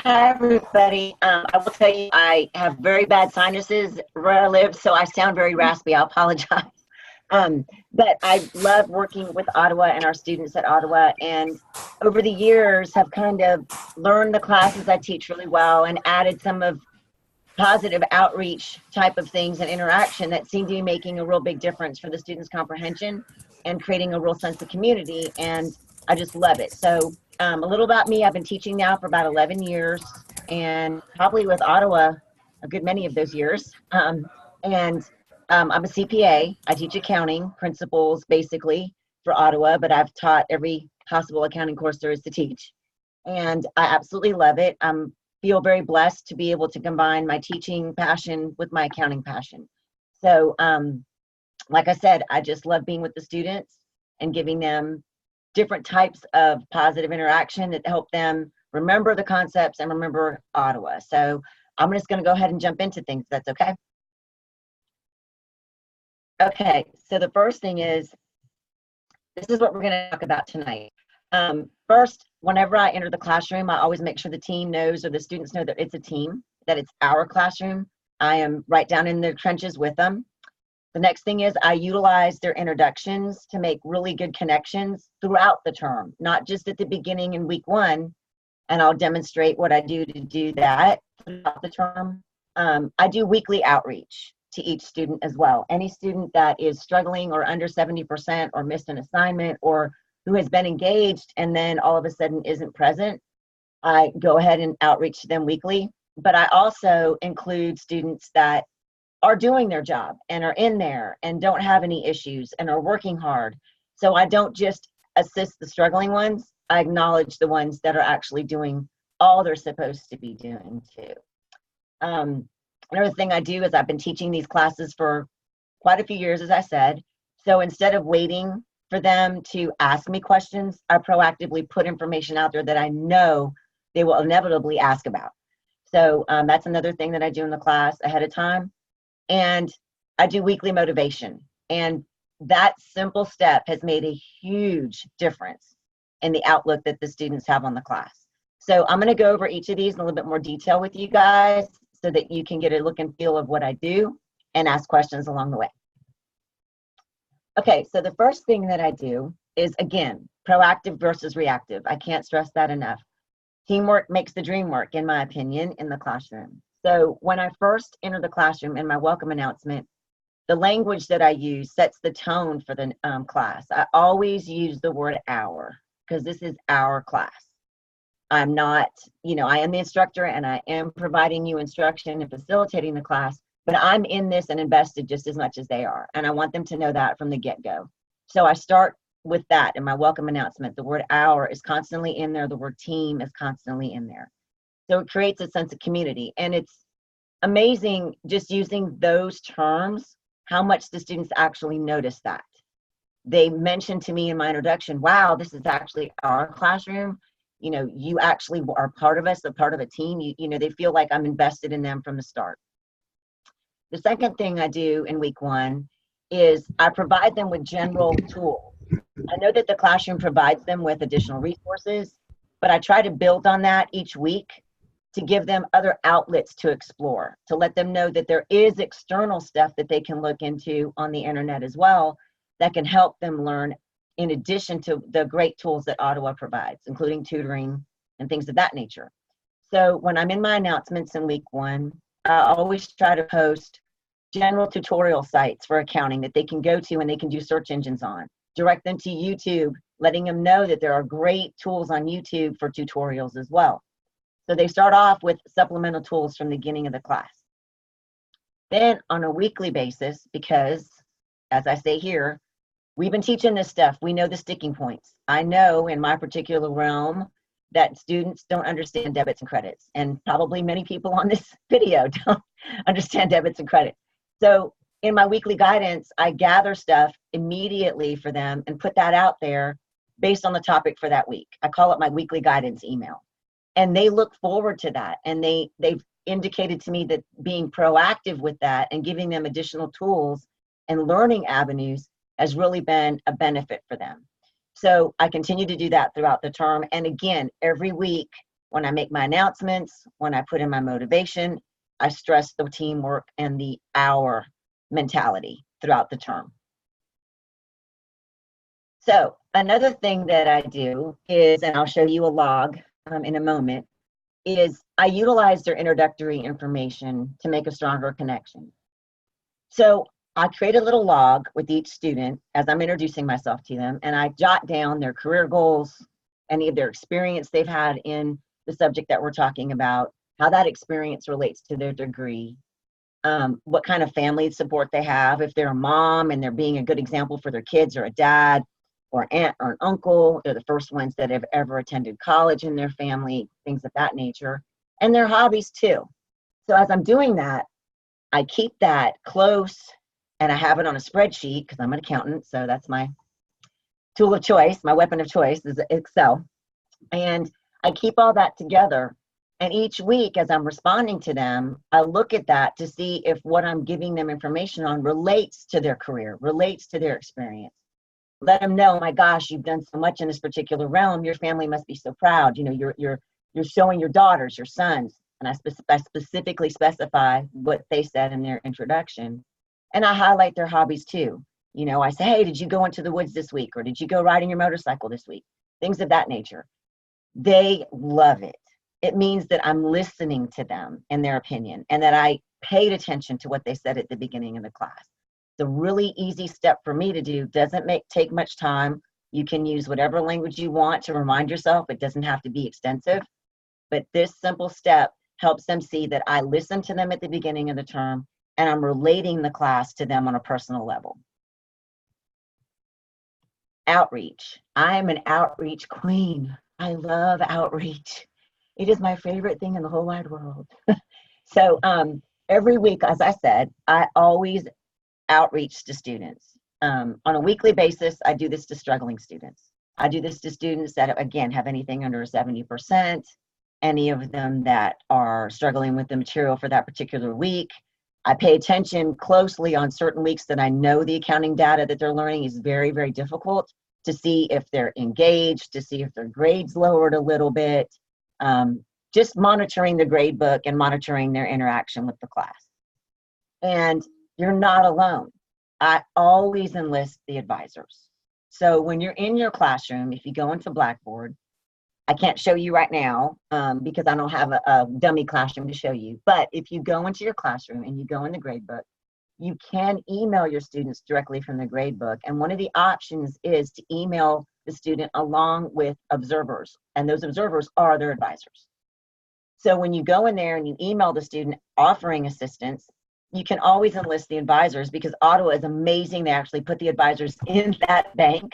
Hi, everybody. I will tell you, I have very bad sinuses where I live, so I sound very raspy. I apologize. But I love working with Ottawa and our students at Ottawa, and over the years have kind of learned the classes I teach really well and added some of positive outreach type of things and interaction that seem to be making a real big difference for the students' comprehension and creating a real sense of community. And I just love it. So, a little about me, I've been teaching now for about 11 years and probably with Ottawa a good many of those years. And I'm a CPA. I teach accounting principles basically for Ottawa, but I've taught every possible accounting course there is to teach. And I absolutely love it. Feel very blessed to be able to combine my teaching passion with my accounting passion. So, like I said, I just love being with the students and giving them different types of positive interaction that help them remember the concepts and remember Ottawa. So I'm just going to go ahead and jump into things. That's okay. Okay, so the first thing is, this is what we're going to talk about tonight. First, whenever I enter the classroom, I always make sure the team knows or the students know that it's a team, that it's our classroom. I am right down in the trenches with them. The next thing is I utilize their introductions to make really good connections throughout the term, not just at the beginning in week one, and I'll demonstrate what I do to do that throughout the term. I do weekly outreach to each student as well. Any student that is struggling or under 70% or missed an assignment or who has been engaged and then all of a sudden isn't present, I go ahead and outreach to them weekly. But I also include students that are doing their job and are in there and don't have any issues and are working hard. So I don't just assist the struggling ones, I acknowledge the ones that are actually doing all they're supposed to be doing too. Another thing I do is I've been teaching these classes for quite a few years, as I said. So instead of waiting for them to ask me questions, I proactively put information out there that I know they will inevitably ask about. So that's another thing that I do in the class ahead of time. And I do weekly motivation. And that simple step has made a huge difference in the outlook that the students have on the class. So I'm going to go over each of these in a little bit more detail with you guys so that you can get a look and feel of what I do and ask questions along the way. Okay, so the first thing that I do is, again, proactive versus reactive. I can't stress that enough. Teamwork makes the dream work, in my opinion, in the classroom. So when I first enter the classroom in my welcome announcement, the language that I use sets the tone for the class. I always use the word our, because this is our class. I'm not, I am the instructor and I am providing you instruction and facilitating the class, but I'm in this and invested just as much as they are. And I want them to know that from the get-go. So I start with that in my welcome announcement. The word our is constantly in there. The word team is constantly in there. So it creates a sense of community. And it's amazing just using those terms, how much the students actually notice that. They mentioned to me in my introduction, wow, this is actually our classroom. You actually are part of us, a part of a team. They feel like I'm invested in them from the start. The second thing I do in week one is I provide them with general tools. I know that the classroom provides them with additional resources, but I try to build on that each week to give them other outlets to explore, to let them know that there is external stuff that they can look into on the internet as well that can help them learn in addition to the great tools that Ottawa provides, including tutoring and things of that nature. So when I'm in my announcements in week one, I always try to post general tutorial sites for accounting that they can go to and they can do search engines on. Direct them to YouTube, letting them know that there are great tools on YouTube for tutorials as well. So they start off with supplemental tools from the beginning of the class. Then on a weekly basis, because as I say here, we've been teaching this stuff. We know the sticking points. I know in my particular realm that students don't understand debits and credits, and probably many people on this video don't understand debits and credits. So in my weekly guidance, I gather stuff immediately for them and put that out there based on the topic for that week. I call it my weekly guidance email. And they look forward to that. And they've indicated to me that being proactive with that and giving them additional tools and learning avenues has really been a benefit for them. So I continue to do that throughout the term. And again, every week when I make my announcements, when I put in my motivation, I stress the teamwork and the our mentality throughout the term. So another thing that I do is, and I'll show you a log in a moment, is I utilize their introductory information to make a stronger connection. So I create a little log with each student as I'm introducing myself to them, and I jot down their career goals, any of their experience they've had in the subject that we're talking about, how that experience relates to their degree, what kind of family support they have, if they're a mom and they're being a good example for their kids, or a dad or an aunt or an uncle, they're the first ones that have ever attended college in their family, things of that nature, and their hobbies too. So as I'm doing that, I keep that close, and I have it on a spreadsheet because I'm an accountant, so that's my tool of choice, my weapon of choice is Excel. And I keep all that together. And each week, as I'm responding to them, I look at that to see if what I'm giving them information on relates to their career, relates to their experience. Let them know, my gosh, you've done so much in this particular realm. Your family must be so proud. You know, you're showing your daughters, your sons. And I specifically specify what they said in their introduction. And I highlight their hobbies too. You know, I say, hey, did you go into the woods this week? Or did you go riding your motorcycle this week? Things of that nature. They love it. It means that I'm listening to them and their opinion, and that I paid attention to what they said at the beginning of the class. It's a really easy step for me to do. Doesn't take much time. You can use whatever language you want to remind yourself. It doesn't have to be extensive. But this simple step helps them see that I listened to them at the beginning of the term, and I'm relating the class to them on a personal level. Outreach. I am an outreach queen. I love outreach. It is my favorite thing in the whole wide world. So every week, as I said, I always outreach to students. On a weekly basis, I do this to struggling students. I do this to students that, again, have anything under 70%, any of them that are struggling with the material for that particular week. I pay attention closely on certain weeks that I know the accounting data that they're learning is very, very difficult, to see if they're engaged, to see if their grades lowered a little bit, just monitoring the grade book and monitoring their interaction with the class. And you're not alone. I always enlist the advisors. So when you're in your classroom, if you go into Blackboard, I can't show you right now because I don't have a dummy classroom to show you. But if you go into your classroom and you go in the gradebook, you can email your students directly from the gradebook. And one of the options is to email the student along with observers. And those observers are their advisors. So when you go in there and you email the student offering assistance, you can always enlist the advisors, because Ottawa is amazing. They actually put the advisors in that bank.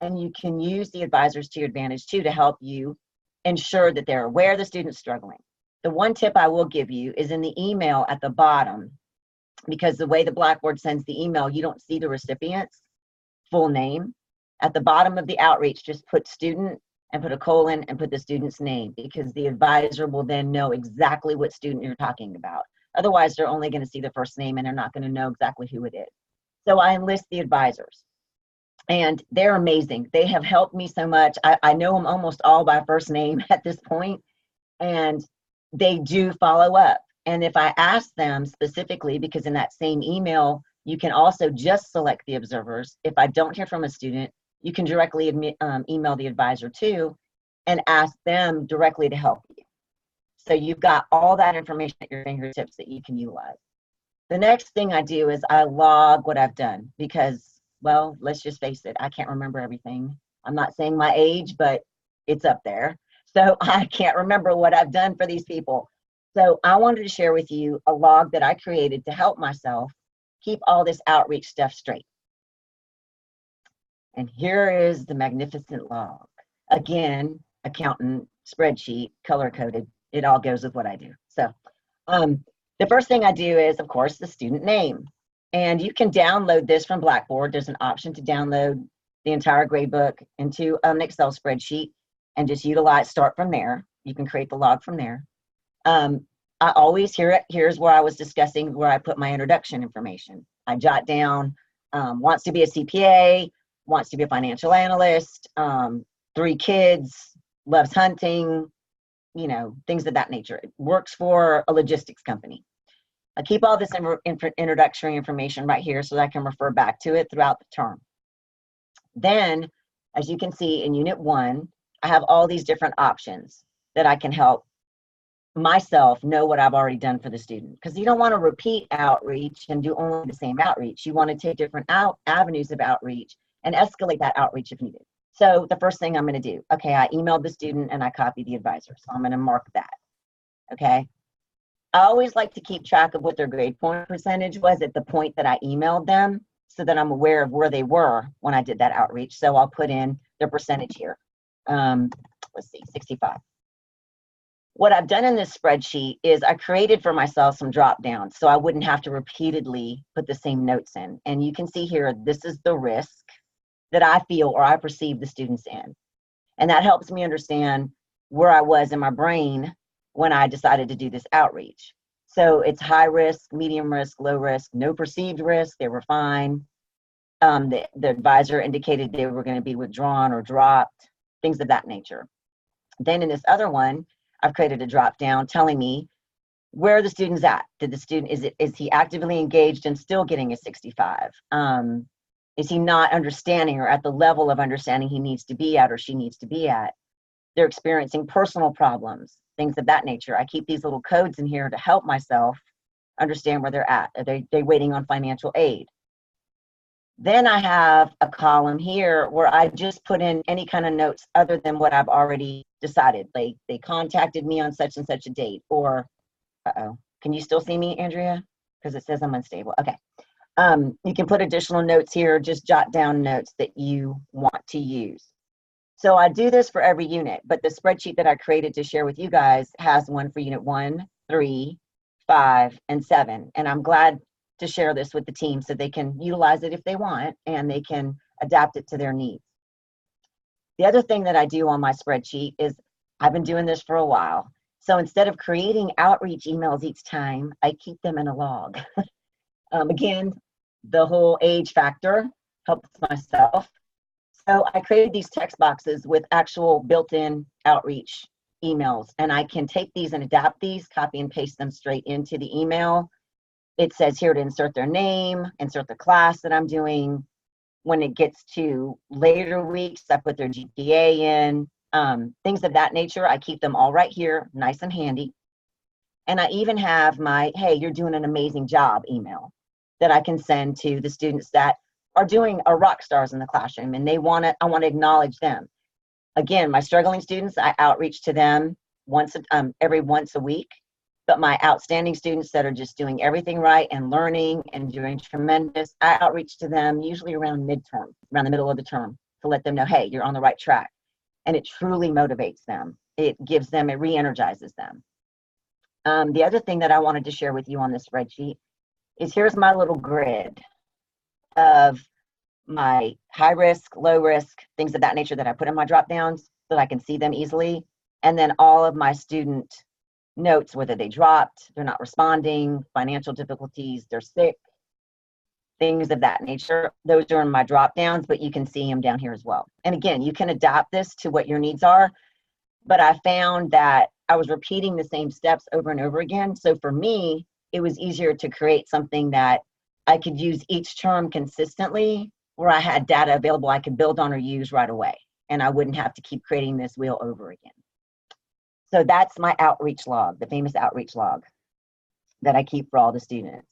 And you can use the advisors to your advantage too, to help you ensure that they're aware the student's struggling. The one tip I will give you is in the email at the bottom, because the way the Blackboard sends the email, you don't see the recipient's full name. At the bottom of the outreach, just put student and put a colon and put the student's name, because the advisor will then know exactly what student you're talking about. Otherwise, they're only going to see the first name and they're not going to know exactly who it is. So I enlist the advisors. And they're amazing. They have helped me so much. I know them almost all by first name at this point, and they do follow up. And if I ask them specifically, because in that same email, you can also just select the observers. If I don't hear from a student, you can directly email the advisor too and ask them directly to help you. So you've got all that information at your fingertips that you can utilize. The next thing I do is I log what I've done, because, well, let's just face it, I can't remember everything. I'm not saying my age, but it's up there. So I can't remember what I've done for these people. So I wanted to share with you a log that I created to help myself keep all this outreach stuff straight. And here is the magnificent log. Again, accountant, spreadsheet, color-coded. It all goes with what I do. So the first thing I do is, of course, the student name. And you can download this from Blackboard. There's an option to download the entire gradebook into an Excel spreadsheet and just start from there. You can create the log from there. I always here's where I was discussing where I put my introduction information. I jot down wants to be a CPA, wants to be a financial analyst, 3 kids, loves hunting, things of that nature. It works for a logistics company. I keep all this introductory information right here so that I can refer back to it throughout the term. Then, as you can see in Unit 1, I have all these different options that I can help myself know what I've already done for the student. Because you don't want to repeat outreach and do only the same outreach. You want to take different avenues of outreach and escalate that outreach if needed. So the first thing I'm going to do, okay, I emailed the student and I copied the advisor. So I'm going to mark that, okay? I always like to keep track of what their grade point percentage was at the point that I emailed them so that I'm aware of where they were when I did that outreach. So I'll put in their percentage here. Let's see, 65. What I've done in this spreadsheet is I created for myself some drop downs so I wouldn't have to repeatedly put the same notes in. And you can see here, this is the risk that I feel or I perceive the students in. And that helps me understand where I was in my brain when I decided to do this outreach. So it's high risk, medium risk, low risk, no perceived risk, they were fine. The advisor indicated they were going to be withdrawn or dropped, things of that nature. Then in this other one, I've created a drop down telling me where the student's at. Did the student, is he actively engaged and still getting a 65? Is he not understanding or at the level of understanding he needs to be at or she needs to be at? They're experiencing personal problems, things of that nature. I keep these little codes in here to help myself understand where they're at. Are they waiting on financial aid? Then I have a column here where I just put in any kind of notes other than what I've already decided. Like they contacted me on such and such a date, or, can you still see me, Andrea? Because it says I'm unstable. Okay. You can put additional notes here, just jot down notes that you want to use. So I do this for every unit, but the spreadsheet that I created to share with you guys has one for Unit 1, 3, 5, and 7. And I'm glad to share this with the team so they can utilize it if they want and they can adapt it to their needs. The other thing that I do on my spreadsheet is I've been doing this for a while. So instead of creating outreach emails each time, I keep them in a log. Again, the whole age factor helps myself. So I created these text boxes with actual built-in outreach emails, and I can take these and adapt these, copy and paste them straight into the email. It says here to insert their name, insert the class that I'm doing. When it gets to later weeks, I put their GPA in, things of that nature. I keep them all right here, nice and handy. And I even have my, hey, you're doing an amazing job email that I can send to the students that are rock stars in the classroom and I want to acknowledge them. Again, my struggling students, I outreach to them every once a week. But my outstanding students that are just doing everything right and learning and doing tremendous, I outreach to them usually around midterm, around the middle of the term, to let them know, hey, you're on the right track. And it truly motivates them. It re-energizes them. The other thing that I wanted to share with you on this spreadsheet is here's my little grid of my high risk, low risk, things of that nature that I put in my drop downs so that I can see them easily. And then all of my student notes, whether they dropped, they're not responding, financial difficulties, they're sick, things of that nature. Those are in my drop downs, but you can see them down here as well. And again, you can adapt this to what your needs are, but I found that I was repeating the same steps over and over again. So for me, it was easier to create something that I could use each term consistently, where I had data available I could build on or use right away. And I wouldn't have to keep creating this wheel over again. So that's my outreach log, the famous outreach log that I keep for all the students.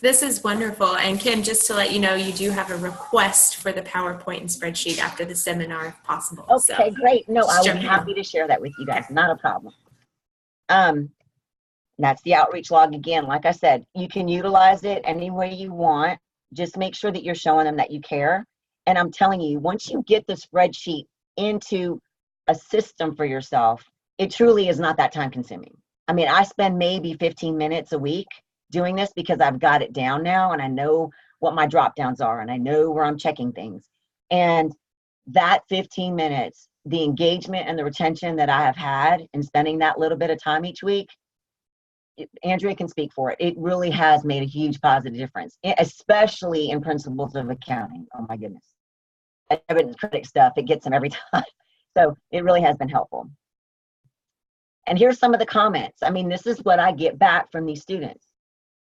This is wonderful. And Kim, just to let you know, you do have a request for the PowerPoint and spreadsheet after the seminar if possible. Okay, so great. No, I would be happy to share that with you guys. Not a problem. That's the outreach log again. Like I said, you can utilize it any way you want. Just make sure that you're showing them that you care. And I'm telling you, once you get the spreadsheet into a system for yourself, it truly is not that time consuming. I mean, I spend maybe 15 minutes a week doing this because I've got it down now and I know what my drop downs are and I know where I'm checking things. And that 15 minutes, the engagement and the retention that I have had in spending that little bit of time each week, Andrea can speak for it. It really has made a huge positive difference, especially in principles of accounting. Oh my goodness. Debit and credit stuff, it gets them every time. So it really has been helpful. And here's some of the comments. I mean, this is what I get back from these students.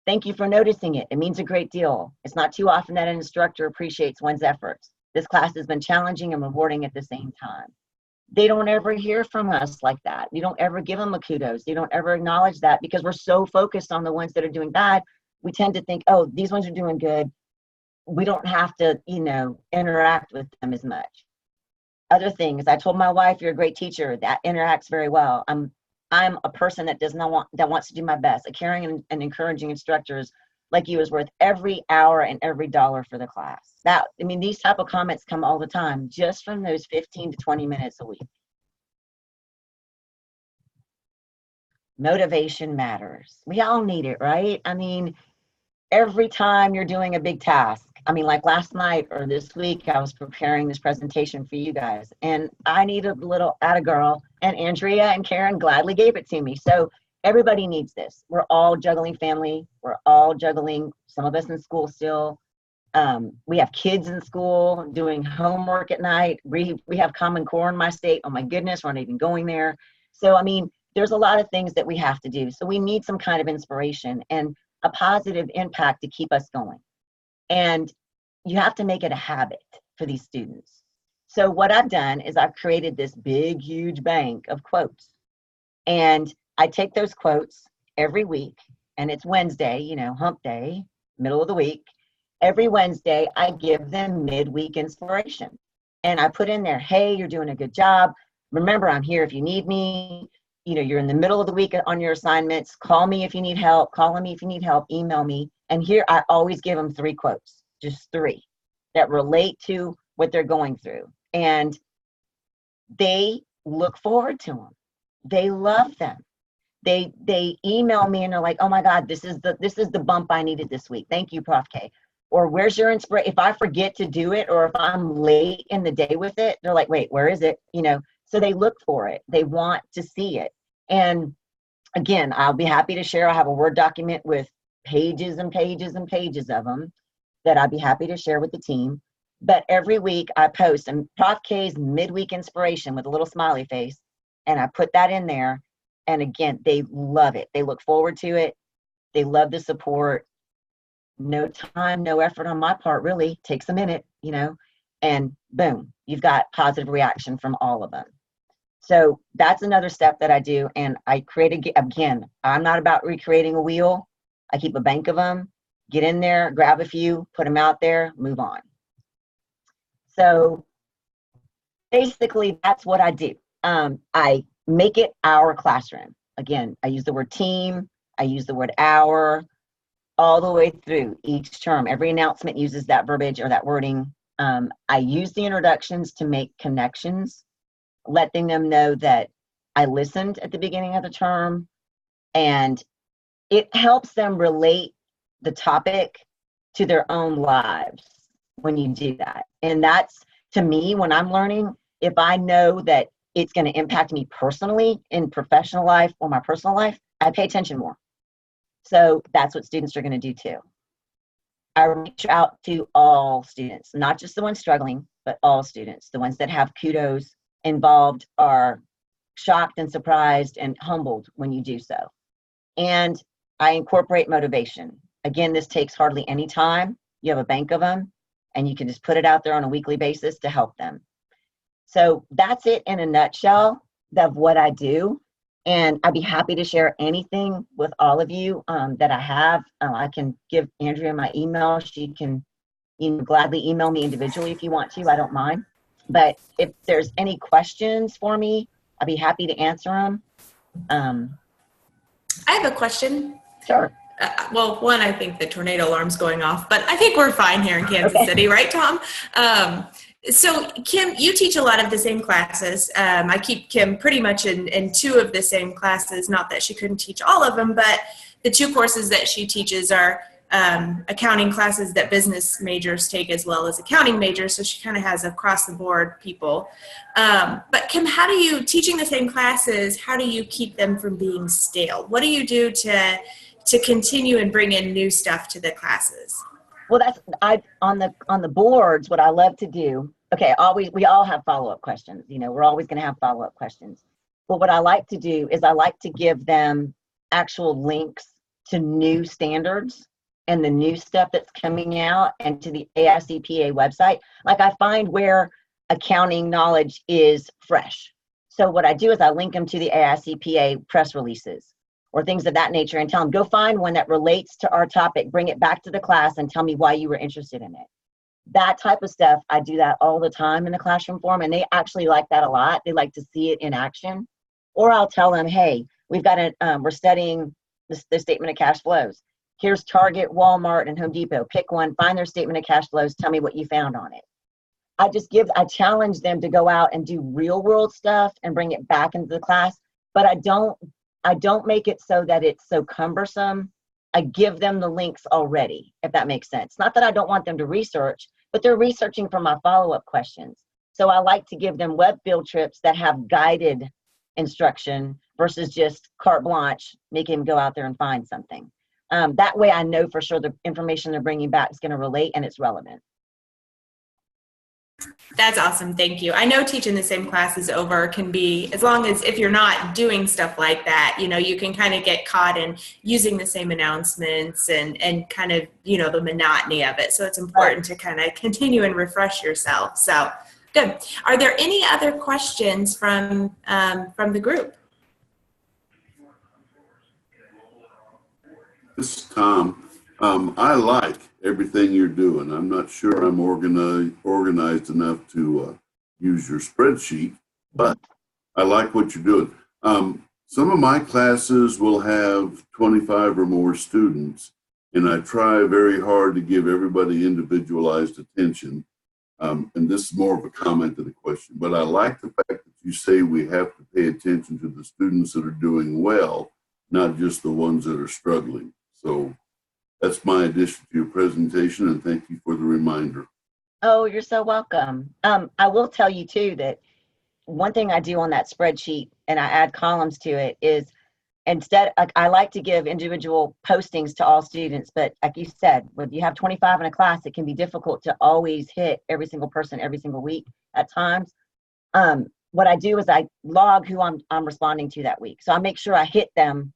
Thank you for noticing it. It means a great deal. It's not too often that an instructor appreciates one's efforts. This class has been challenging and rewarding at the same time. They don't ever hear from us like that. You don't ever give them a kudos. You don't ever acknowledge that because we're so focused on the ones that are doing bad. We tend to think, oh, these ones are doing good. We don't have to, interact with them as much. Other things, I told my wife, you're a great teacher. That interacts very well. I'm a person that wants to do my best. A caring and encouraging instructors like you is worth every hour and every dollar for the class. These type of comments come all the time, just from those 15 to 20 minutes a week. Motivation matters. We all need it, right? Every time you're doing a big task, like last night or this week, I was preparing this presentation for you guys, and I needed a little attagirl, and Andrea and Karen gladly gave it to me. So everybody needs this. We're all juggling family. We're all juggling, some of us in school still. We have kids in school doing homework at night. We have Common Core in my state. Oh my goodness, we're not even going there. So, there's a lot of things that we have to do. So we need some kind of inspiration and a positive impact to keep us going. And you have to make it a habit for these students. So what I've done is I've created this big, huge bank of quotes. And I take those quotes every week, and it's Wednesday, hump day, middle of the week. Every Wednesday, I give them midweek inspiration. And I put in there, hey, you're doing a good job. Remember, I'm here if you need me. You're in the middle of the week on your assignments. Call me if you need help. Call me if you need help. Email me. And here, I always give them 3 quotes, just 3 that relate to what they're going through. And they look forward to them. They love them. They email me and they're like, oh my God, this is the bump I needed this week. Thank you, Prof. K. Or where's your inspiration? If I forget to do it, or if I'm late in the day with it, they're like, wait, where is it? So they look for it. They want to see it. And again, I'll be happy to share. I have a Word document with pages and pages and pages of them that I'd be happy to share with the team. But every week I post Prof. K's midweek inspiration with a little smiley face, and I put that in there. And again, they love it. They look forward to it. They love the support. No time, no effort on my part, really. Takes a minute, and boom, you've got positive reaction from all of them. So that's another step that I do. And I create, again, I'm not about recreating a wheel. I keep a bank of them, get in there, grab a few, put them out there, move on. So basically, that's what I do. I make it our classroom. Again, I use the word team. I use the word our all the way through each term. Every announcement uses that verbiage or that wording. I use the introductions to make connections, letting them know that I listened at the beginning of the term, and it helps them relate the topic to their own lives when you do that. And that's, to me, when I'm learning, if I know that it's going to impact me personally in professional life or my personal life, I pay attention more. So that's what students are going to do too. I reach out to all students, not just the ones struggling, but all students. The ones that have kudos involved are shocked and surprised and humbled when you do so. And I incorporate motivation. Again, this takes hardly any time. You have a bank of them, and you can just put it out there on a weekly basis to help them. So that's it in a nutshell of what I do. And I'd be happy to share anything with all of you that I have. I can give Andrea my email. She can gladly email me individually if you want to. I don't mind. But if there's any questions for me, I'd be happy to answer them. I have a question. Sure. Well, one, I think the tornado alarm's going off, but I think we're fine here in Kansas City, right, Tom? So, Kim, you teach a lot of the same classes. I keep Kim pretty much in 2 of the same classes, not that she couldn't teach all of them, but the 2 courses that she teaches are accounting classes that business majors take as well as accounting majors, so she kind of has across-the-board people. But Kim, how do you, teaching the same classes, how do you keep them from being stale? What do you do to continue and bring in new stuff to the classes? Well, on the boards, what I love to do, we all have follow-up questions. We're always going to have follow-up questions. But what I like to do is I like to give them actual links to new standards and the new stuff that's coming out, and to the AICPA website. Like, I find where accounting knowledge is fresh. So what I do is I link them to the AICPA press releases or things of that nature, and tell them, go find one that relates to our topic, bring it back to the class, and tell me why you were interested in it. That type of stuff, I do that all the time in the classroom form, and they actually like that a lot. They like to see it in action. Or I'll tell them, hey, we've got we're studying the statement of cash flows. Here's Target, Walmart, and Home Depot. Pick one, find their statement of cash flows, tell me what you found on it. I challenge them to go out and do real world stuff and bring it back into the class, but I don't make it so that it's so cumbersome. I give them the links already, if that makes sense. Not that I don't want them to research, but they're researching for my follow-up questions. So I like to give them web field trips that have guided instruction versus just carte blanche, make them go out there and find something. That way I know for sure the information they're bringing back is going to relate and it's relevant. That's awesome. Thank you. I know teaching the same classes over can be, as long as if you're not doing stuff like that, you can kind of get caught in using the same announcements and kind of, the monotony of it. So it's important to kind of continue and refresh yourself. So good. Are there any other questions from the group? This is Tom. I like everything you're doing. I'm not sure I'm organized enough to use your spreadsheet, but I like what you're doing. Some of my classes will have 25 or more students, and I try very hard to give everybody individualized attention. And this is more of a comment than a question, but I like the fact that you say we have to pay attention to the students that are doing well, not just the ones that are struggling. So that's my addition to your presentation, and thank you for the reminder. Oh, you're so welcome. I will tell you too that one thing I do on that spreadsheet, and I add columns to it, is instead, I like to give individual postings to all students, but like you said, when you have 25 in a class, it can be difficult to always hit every single person every single week at times. What I do is I log who I'm responding to that week. So I make sure I hit them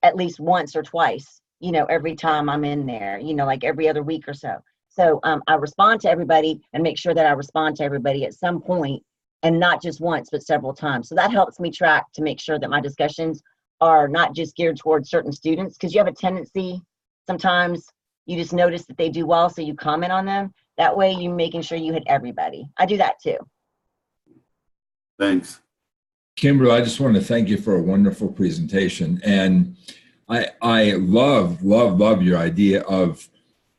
at least once or twice, every time I'm in there, like every other week or so. So I respond to everybody and make sure that I respond to everybody at some point, and not just once, but several times. So that helps me track to make sure that my discussions are not just geared towards certain students, because you have a tendency, sometimes you just notice that they do well, so you comment on them. That way you're making sure you hit everybody. I do that too. Thanks. Kimberly, I just want to thank you for a wonderful presentation. And I love your idea of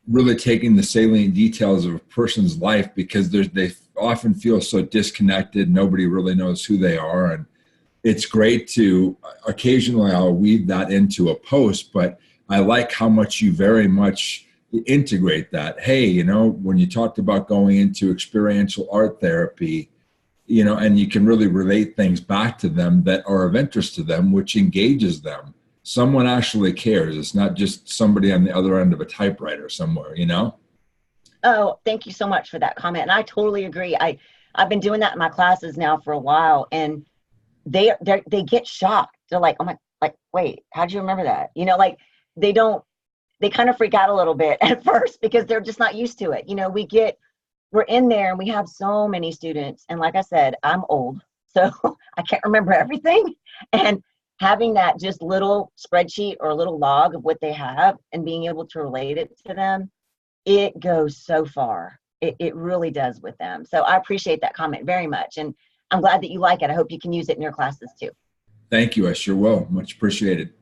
really taking the salient details of a person's life, because they often feel so disconnected. Nobody really knows who they are. And it's great to, occasionally I'll weave that into a post, but I like how much you very much integrate that. Hey, when you talked about going into experiential art therapy, and you can really relate things back to them that are of interest to them, which engages them. Someone actually cares. It's not just somebody on the other end of a typewriter somewhere, Oh, thank you so much for that comment. And I totally agree. I've been doing that in my classes now for a while, and they get shocked. They're like, oh my, wait, how'd you remember that? They kind of freak out a little bit at first because they're just not used to it. We're in there and we have so many students. And like I said, I'm old, so I can't remember everything. And having that just little spreadsheet or a little log of what they have and being able to relate it to them, it goes so far. It really does with them. So I appreciate that comment very much. And I'm glad that you like it. I hope you can use it in your classes too. Thank you. I sure will. Much appreciated.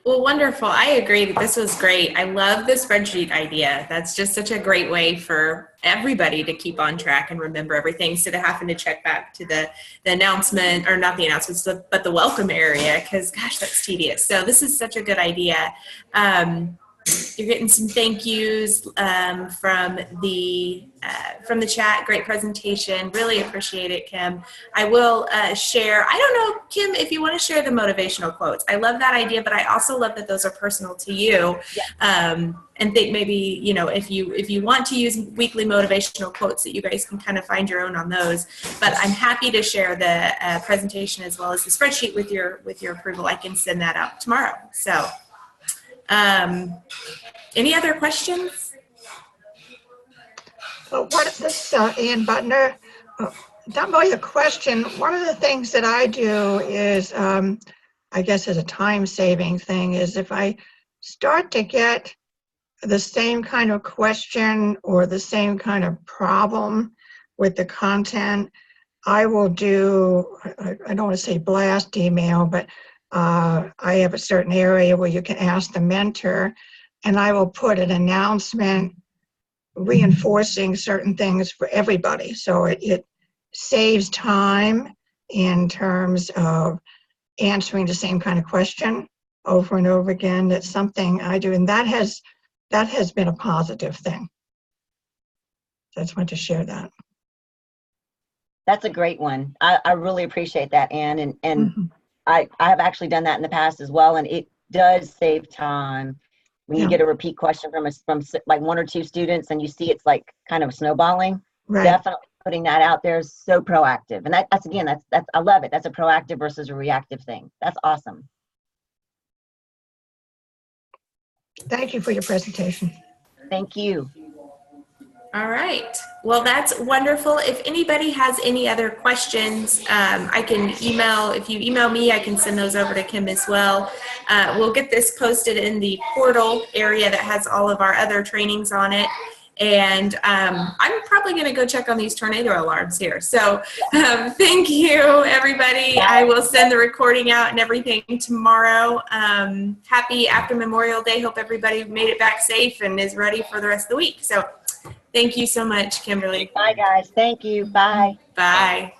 Well, wonderful. I agree that this was great. I love the spreadsheet idea. That's just such a great way for everybody to keep on track and remember everything, instead of having to check back to the announcement, or not the announcements, but the welcome area, because gosh, that's tedious. So this is such a good idea. You're getting some thank yous from the chat. Great presentation. Really appreciate it, Kim. I will share. I don't know, Kim, if you want to share the motivational quotes. I love that idea, but I also love that those are personal to you. Yeah. And think maybe, you know, if you want to use weekly motivational quotes, that you guys can kind of find your own on those. But I'm happy to share the presentation as well as the spreadsheet with your approval. I can send that out tomorrow. So. Any other questions? Well, what is this, Ian Butner? Not really a question. One of the things that I do is, I guess as a time-saving thing, is if I start to get the same kind of question or the same kind of problem with the content, I will do, I don't want to say blast email, but I have a certain area where you can ask the mentor, and I will put an announcement reinforcing certain things for everybody. So it saves time in terms of answering the same kind of question over and over again. That's something I do, and that has been a positive thing. So I just wanted to share that. That's a great one. I really appreciate that, Ann. And Mm-hmm. I have actually done that in the past as well, and it does save time when you Yeah. get a repeat question from like one or two students, and you see it's like kind of snowballing. Right. Definitely putting that out there is so proactive, and that's again, that's I love it. That's a proactive versus a reactive thing. That's awesome. Thank you for your presentation. Thank you. All right. Well, that's wonderful. If anybody has any other questions, I can email. If you email me, I can send those over to Kim as well. We'll get this posted in the portal area that has all of our other trainings on it. And I'm probably going to go check on these tornado alarms here. So thank you, everybody. I will send the recording out and everything tomorrow. Happy after Memorial Day. Hope everybody made it back safe and is ready for the rest of the week. So thank you so much, Kimberly. Bye, guys. Thank you. Bye. Bye.